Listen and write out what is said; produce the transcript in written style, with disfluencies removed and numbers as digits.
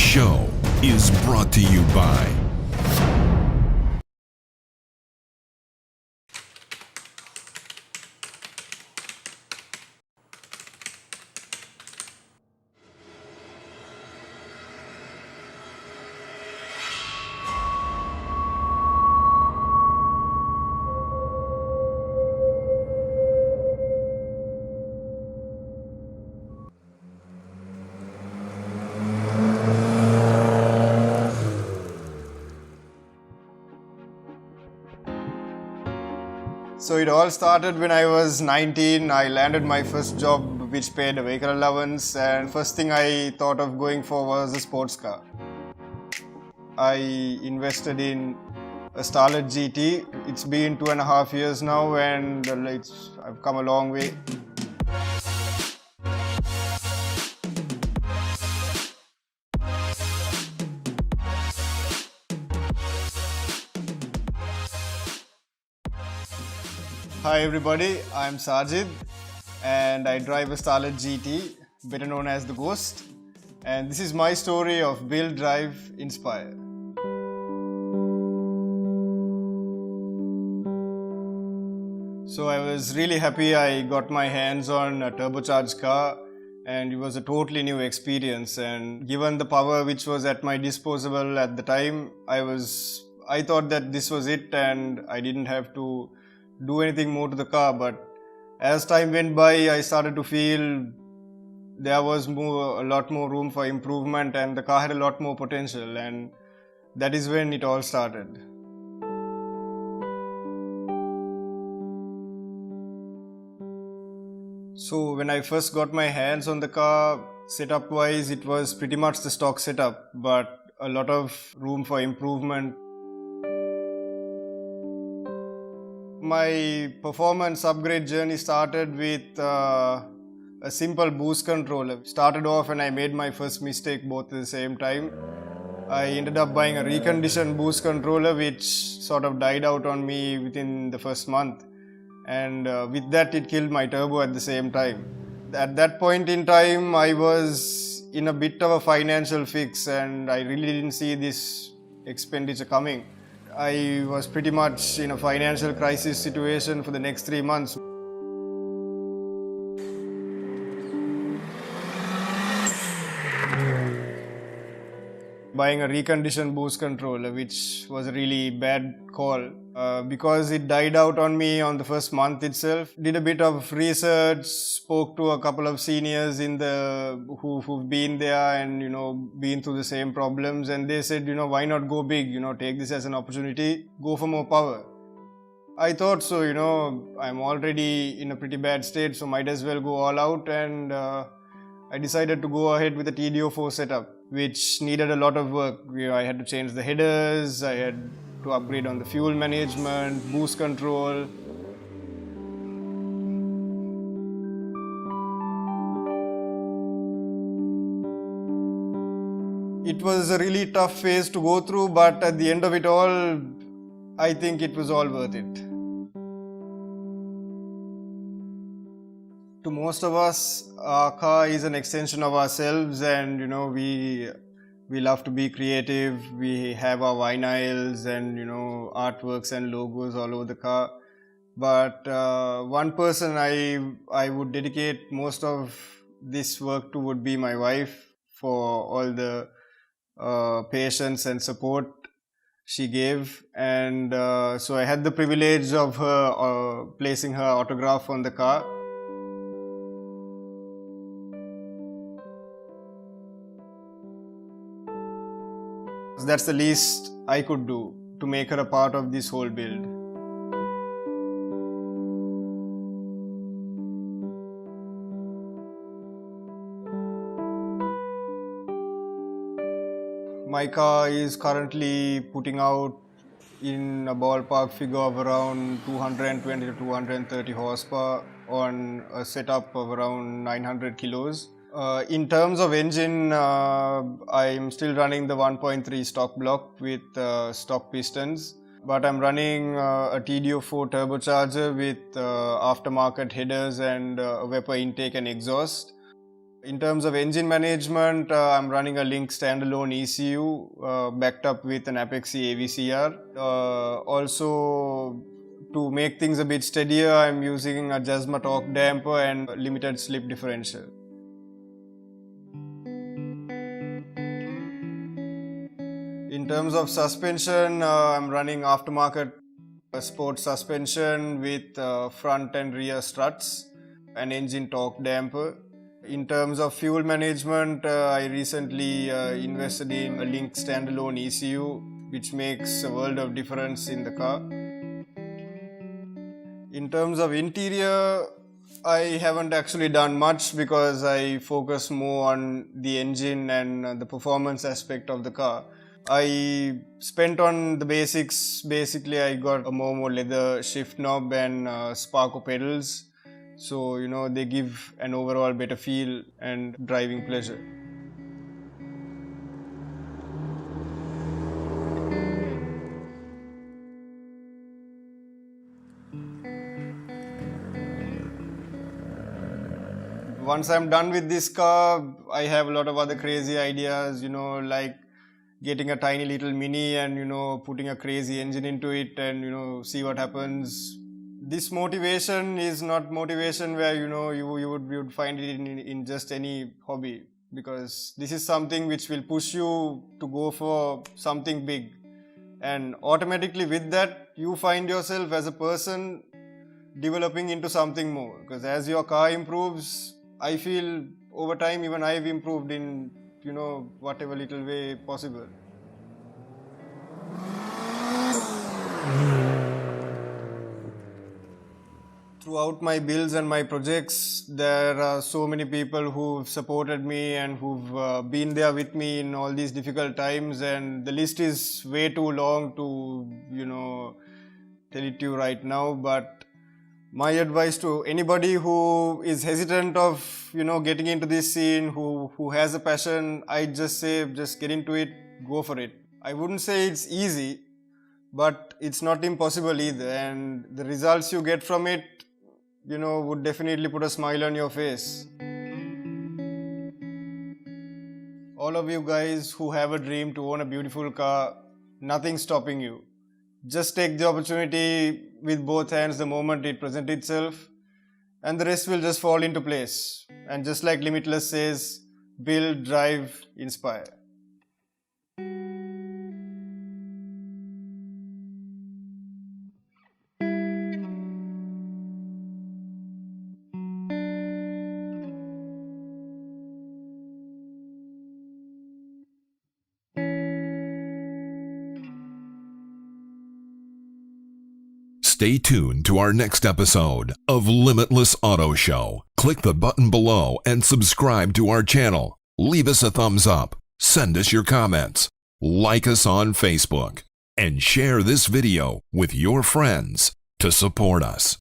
show is brought to you by So it all started when I was 19. I landed my first job which paid a vehicle allowance, and first thing I thought of going for was a sports car. I invested in a Starlet GT. It's been 2.5 years now, and I've come a long way. Hi everybody, I'm Sajid and I drive a Starlet GT, better known as the Ghost, and this is my story of Build, Drive, Inspire. So I was really happy I got my hands on a turbocharged car, and it was a totally new experience, and given the power which was at my disposal at the time, I thought that this was it and I didn't have to do anything more to the car. But as time went by, I started to feel there was a lot more room for improvement, and the car had a lot more potential, and that is when it all started. So when I first got my hands on the car, setup wise it was pretty much the stock setup, but a lot of room for improvement. My performance upgrade journey started with a simple boost controller. Started off and I made my first mistake both at the same time. I ended up buying a reconditioned boost controller which sort of died out on me within the first month, and with that it killed my turbo at the same time. At that point in time I was in a bit of a financial fix and I really didn't see this expenditure coming. I was pretty much in a financial crisis situation for the next 3 months. Buying a reconditioned boost controller, which was a really bad call because it died out on me on the first month itself. Did a bit of research, spoke to a couple of seniors who've been there and been through the same problems, and they said, why not go big, take this as an opportunity, go for more power. I thought so, I'm already in a pretty bad state, so might as well go all out, and I decided to go ahead with a TDO4 setup, which needed a lot of work. I had to change the headers, I had to upgrade on the fuel management, boost control. It was a really tough phase to go through, but at the end of it all, I think it was all worth it. To most of us, our car is an extension of ourselves, and we love to be creative. We have our vinyls and artworks and logos all over the car. But one person I would dedicate most of this work to would be my wife, for all the patience and support she gave. And so I had the privilege of her placing her autograph on the car. That's the least I could do to make her a part of this whole build. My car is currently putting out in a ballpark figure of around 220 to 230 horsepower on a setup of around 900 kilos. In terms of engine, I'm still running the 1.3 stock block with stock pistons, but I'm running a TDO4 turbocharger with aftermarket headers and a Weber intake and exhaust. In terms of engine management, I'm running a Link standalone ECU backed up with an Apexi AVCR. Also, to make things a bit steadier, I'm using a Jasma torque damper and limited slip differential. In terms of suspension, I'm running aftermarket sport suspension with front and rear struts and engine torque damper. In terms of fuel management, I recently invested in a Link standalone ECU, which makes a world of difference in the car. In terms of interior, I haven't actually done much because I focus more on the engine and the performance aspect of the car. I spent on the basics. Basically, I got a Momo leather shift knob and Sparko pedals. So, they give an overall better feel and driving pleasure. Once I'm done with this car, I have a lot of other crazy ideas, like getting a tiny little Mini and, putting a crazy engine into it and, see what happens. This motivation is not motivation where, you would find it in just any hobby, because this is something which will push you to go for something big. And automatically with that, you find yourself as a person developing into something more, because as your car improves, I feel over time even I've improved in, whatever little way possible. Throughout my builds and my projects, there are so many people who've supported me and who've been there with me in all these difficult times, and the list is way too long to, tell it to you right now. But my advice to anybody who is hesitant of, getting into this scene, who has a passion, I just say, just get into it, go for it. I wouldn't say it's easy, but it's not impossible either, and the results you get from it, would definitely put a smile on your face. All of you guys who have a dream to own a beautiful car, nothing's stopping you. Just take the opportunity with both hands the moment it presents itself, and the rest will just fall into place. And just like Limitless says, build, drive, inspire. Stay tuned to our next episode of Limitless Auto Show. Click the button below and subscribe to our channel. Leave us a thumbs up, send us your comments, like us on Facebook, and share this video with your friends to support us.